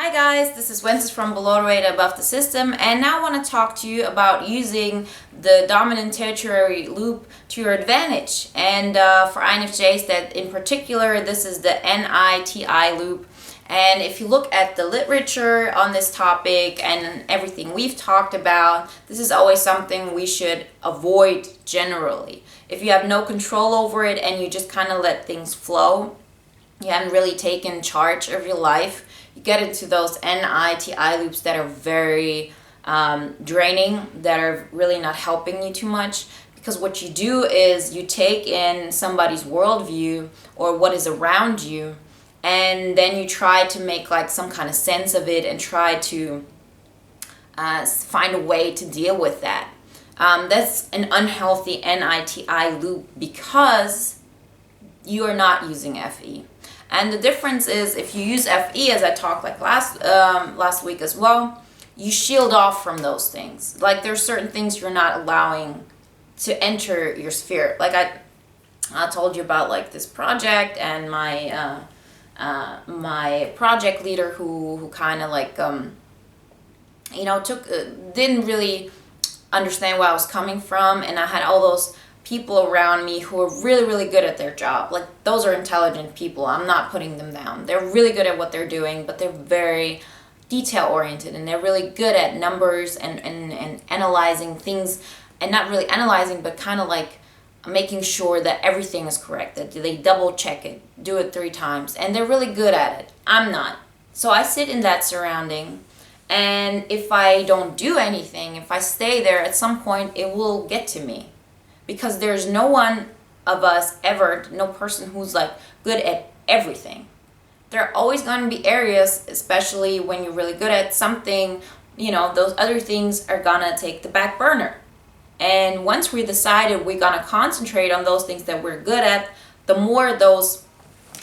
Hi guys, this is Wenzes from Below the Radar Above the System, and now I want to talk to you about using the dominant territory loop to your advantage. And for INFJs, that in particular, this is the NITI loop. And if you look at the literature on this topic and everything we've talked about, this is always something we should avoid generally. If you have no control over it and you just kind of let things flow, you haven't really taken charge of your life, you get into those NITI loops that are very draining, that are really not helping you too much. Because what you do is you take in somebody's worldview or what is around you, and then you try to make like some kind of sense of it and try to find a way to deal with that. That's an unhealthy NITI loop because you are not using FE. And the difference is if you use FE, as I talked like last week as well, you shield off from those things. Like there's certain things you're not allowing to enter your sphere. Like I told you about like this project and my my project leader who kind of like didn't really understand where I was coming from, and I had all those people around me who are really, really good at their job. Like those are intelligent people. I'm not putting them down. They're really good at what they're doing, but they're very detail oriented and they're really good at numbers and analyzing things, and not really analyzing, but kind of like making sure that everything is correct, that they double check it, do it 3 times, and they're really good at it. I'm not. So I sit in that surrounding, and if I don't do anything, if I stay there, at some point it will get to me. Because there's no one of us ever, no person who's like good at everything. There are always going to be areas, especially when you're really good at something, those other things are gonna take the back burner. And once we decided we're gonna concentrate on those things that we're good at, the more those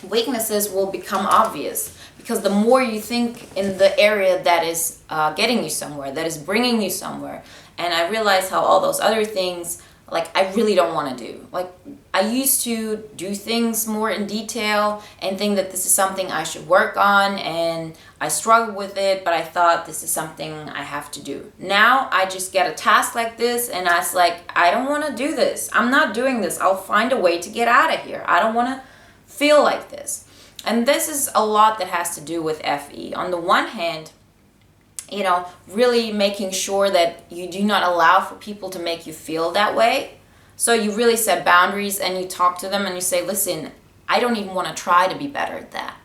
weaknesses will become obvious. Because the more you think in the area that is getting you somewhere, that is bringing you somewhere. And I realized how all those other things, like I really don't want to do. Like I used to do things more in detail and think that this is something I should work on, and I struggled with it, but I thought this is something I have to do. Now I just get a task like this and I was like, I don't want to do this. I'm not doing this. I'll find a way to get out of here. I don't want to feel like this. And this is a lot that has to do with FE. On the one hand, really making sure that you do not allow for people to make you feel that way. So you really set boundaries and you talk to them and you say, listen, I don't even want to try to be better at that.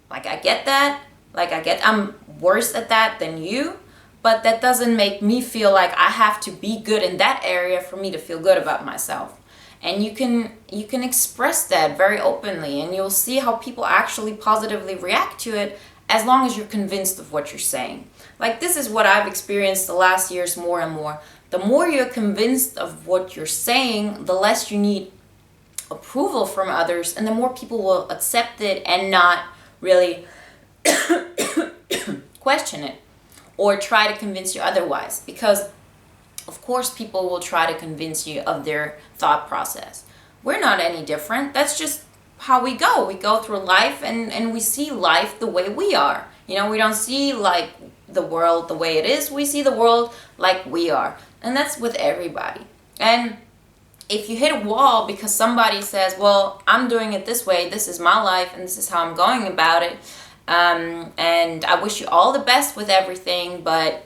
Like I get that. I'm worse at that than you, but that doesn't make me feel like I have to be good in that area for me to feel good about myself. And you can express that very openly, and you'll see how people actually positively react to it as long as you're convinced of what you're saying. Like this is what I've experienced the last years more and more. The more you're convinced of what you're saying, the less you need approval from others, and the more people will accept it and not really question it or try to convince you otherwise. Because of course people will try to convince you of their thought process. We're not any different. That's just how we go. We go through life and we see life the way we are. We don't see like the world the way it is. We see the world like we are. And that's with everybody. And if you hit a wall because somebody says, well, I'm doing it this way, this is my life, and this is how I'm going about it, and I wish you all the best with everything, but,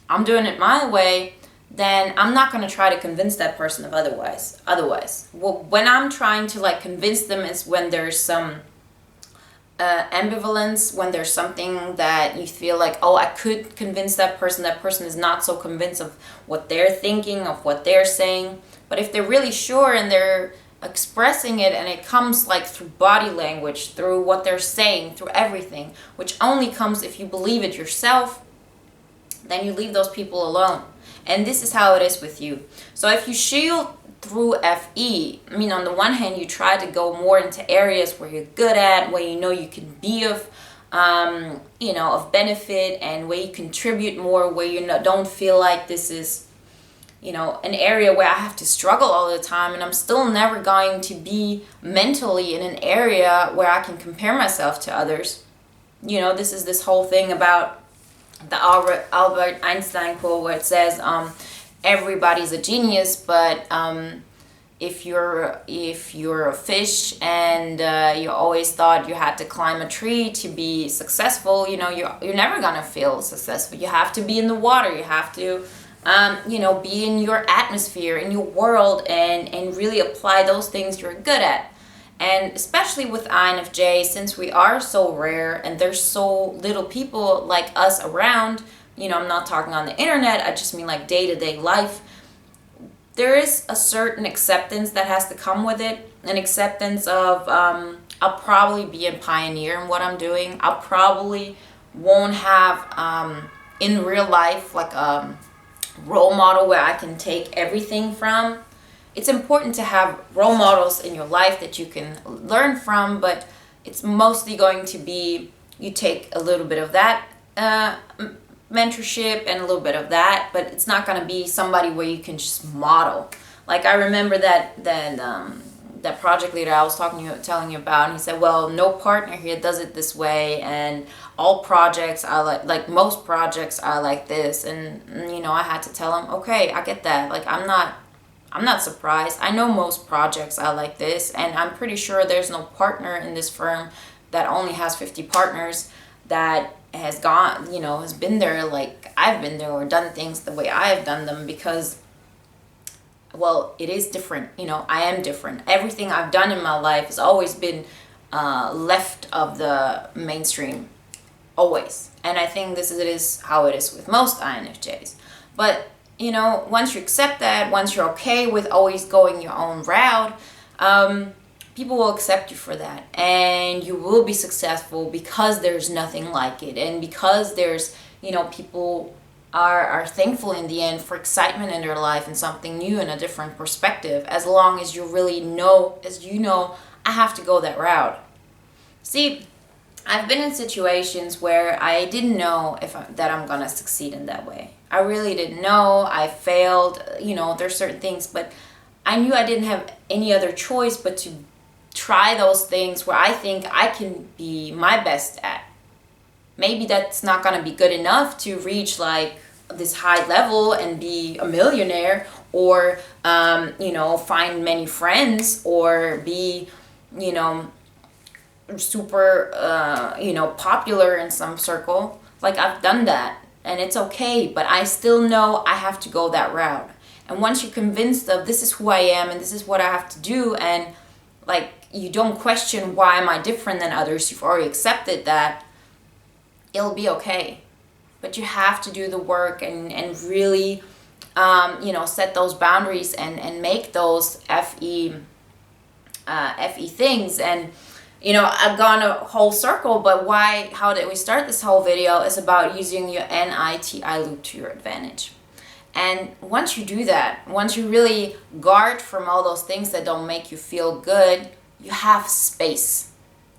I'm doing it my way, then I'm not going to try to convince that person of otherwise. Well, when I'm trying to like convince them is when there's some ambivalence, when there's something that you feel like, oh, I could convince that person is not so convinced of what they're thinking, of what they're saying. But if they're really sure and they're expressing it, and it comes like through body language, through what they're saying, through everything, which only comes if you believe it yourself, then you leave those people alone. And this is how it is with you. So if you shield through FE, on the one hand, you try to go more into areas where you're good at, where you can be of benefit, and where you contribute more, where you don't feel like this is, an area where I have to struggle all the time, and I'm still never going to be mentally in an area where I can compare myself to others. This is this whole thing about the Albert Einstein quote where it says, everybody's a genius, but if you're a fish and you always thought you had to climb a tree to be successful, you're never gonna feel successful. You have to be in the water. You have to be in your atmosphere, in your world, and really apply those things you're good at. And especially with INFJ, since we are so rare and there's so little people like us around, I'm not talking on the internet, I just mean like day-to-day life, there is a certain acceptance that has to come with it, an acceptance of I'll probably be a pioneer in what I'm doing. I'll probably won't have in real life like a role model where I can take everything from. It's important to have role models in your life that you can learn from, but it's mostly going to be you take a little bit of that mentorship and a little bit of that, but it's not going to be somebody where you can just model. Like I remember that project leader I was telling you about, and he said, well, no partner here does it this way, and all projects are like most projects are like this. And I had to tell him, okay, I get that. Like I'm not surprised. I know most projects are like this, and I'm pretty sure there's no partner in this firm that only has 50 partners that has been there like I've been there or done things the way I have done them, because well, it is different. I am different. Everything I've done in my life has always been left of the mainstream, always. And I think this is how it is with most INFJs. But once you accept that, once you're okay with always going your own route, people will accept you for that, and you will be successful because there's nothing like it, and because there's people are thankful in the end for excitement in their life and something new and a different perspective, as long as you really know, I have to go that route. See, I've been in situations where I didn't know that I'm gonna succeed in that way. I really didn't know. I failed. There's certain things, but I knew I didn't have any other choice but to try those things where I think I can be my best at. Maybe that's not gonna be good enough to reach like this high level and be a millionaire, or find many friends, or be super popular in some circle. Like I've done that, and it's okay, but I still know I have to go that route. And once you're convinced of this is who I am and this is what I have to do, and like you don't question why am I different than others, you've already accepted that, it'll be okay. But you have to do the work and really set those boundaries and make those FE things. And I've gone a whole circle, but how did we start this whole video is about using your NITI loop to your advantage. And once you do that, once you really guard from all those things that don't make you feel good, you have space.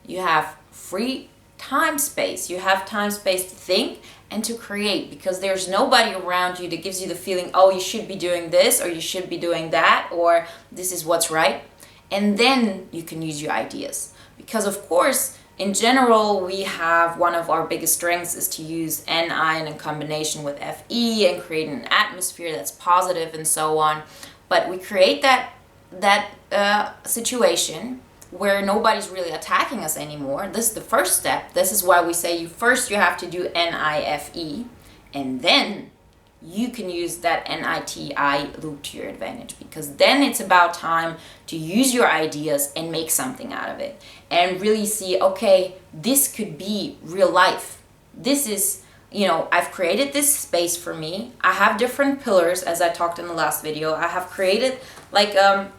You have free time space. You have time space to think and to create, because there's nobody around you that gives you the feeling, oh, you should be doing this, or you should be doing that, or this is what's right. And then you can use your ideas. Because of course, in general, we have one of our biggest strengths is to use NI in combination with FE and create an atmosphere that's positive and so on. But we create that situation where nobody's really attacking us anymore. This is the first step. This is why we say you have to do NIFE, and then you can use that NITI loop to your advantage, because then it's about time to use your ideas and make something out of it and really see, okay, this could be real life. This is, I've created this space for me. I have different pillars, as I talked in the last video. I have created like a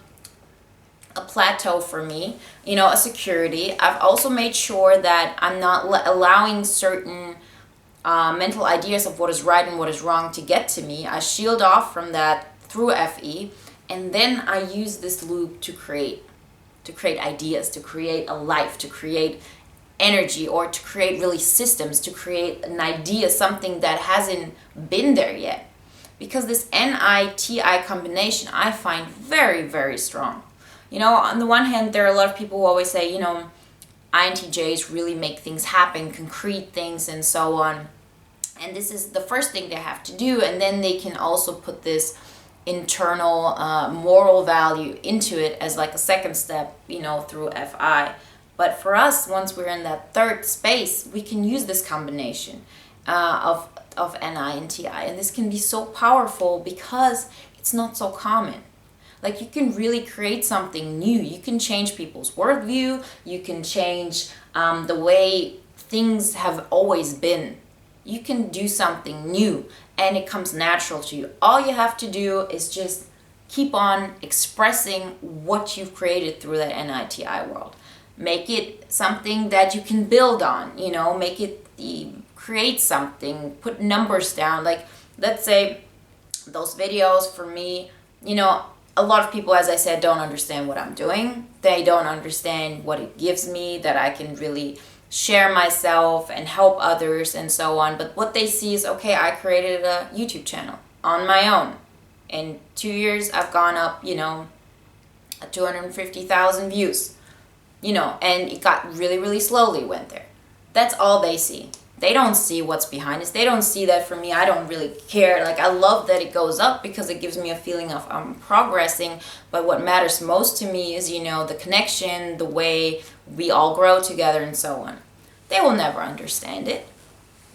plateau for me, a security. I've also made sure that I'm not allowing certain mental ideas of what is right and what is wrong to get to me. I shield off from that through FE, and then I use this loop to create ideas, to create a life, to create energy, or to create really systems, to create an idea, something that hasn't been there yet. Because this NITI combination I find very, very strong. On the one hand, there are a lot of people who always say, INTJs really make things happen, concrete things and so on. And this is the first thing they have to do, and then they can also put this internal moral value into it as like a second step, through FI. But for us, once we're in that third space, we can use this combination of NI and TI, and this can be so powerful because it's not so common. Like, you can really create something new. You can change people's worldview. You can change the way things have always been. You can do something new, and it comes natural to you. All you have to do is just keep on expressing what you've created through that NITI world. Make it something that you can build on, make it create something, put numbers down. Like, let's say those videos for me, a lot of people, as I said, don't understand what I'm doing. They don't understand what it gives me, that I can really share myself and help others and so on. But what they see is, okay, I created a YouTube channel on my own. In 2 years, I've gone up, 250,000 views, and it got really, really slowly went there. That's all they see. They don't see what's behind this. They don't see that for me. I don't really care. Like, I love that it goes up because it gives me a feeling of I'm progressing. But what matters most to me is, the connection, the way we all grow together and so on. They will never understand it.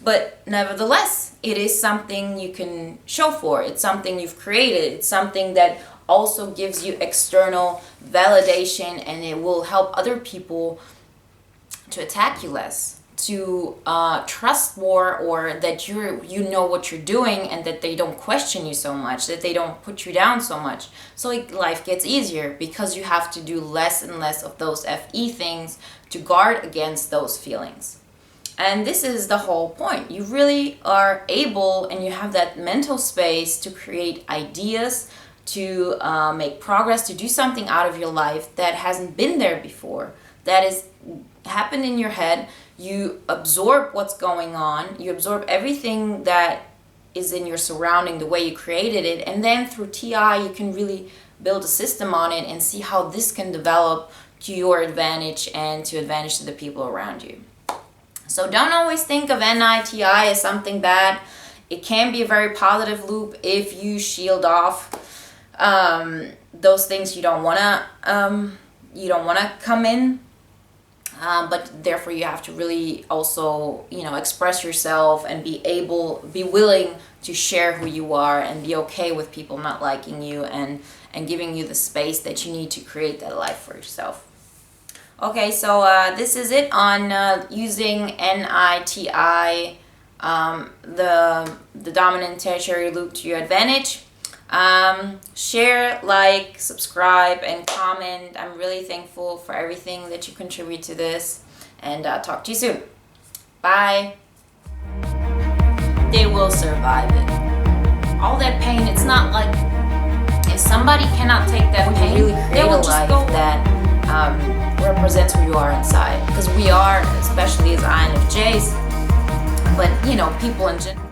But nevertheless, it is something you can show for. It's something you've created. It's something that also gives you external validation, and it will help other people to attack you less, to trust more, or that you know what you're doing, and that they don't question you so much, that they don't put you down so much. So life gets easier because you have to do less and less of those FE things to guard against those feelings. And this is the whole point. You really are able, and you have that mental space to create ideas, to make progress, to do something out of your life that hasn't been there before, that is happened in your head. You absorb what's going on. You absorb everything that is in your surrounding, the way you created it. And then through TI, you can really build a system on it and see how this can develop to your advantage and to advantage to the people around you. So don't always think of NITI as something bad. It can be a very positive loop if you shield off those things you don't wanna come in. But therefore you have to really also, express yourself and be willing to share who you are, and be okay with people not liking you, and giving you the space that you need to create that life for yourself. Okay, so this is it on using NITI, the dominant tertiary loop, to your advantage. Share, like, subscribe, and comment. I'm really thankful for everything that you contribute to this, and talk to you soon. Bye. They will survive it. All that pain, it's not like, if somebody cannot take that pain, they will just go that represents who you are inside. Because we are, especially as INFJs, but people in general.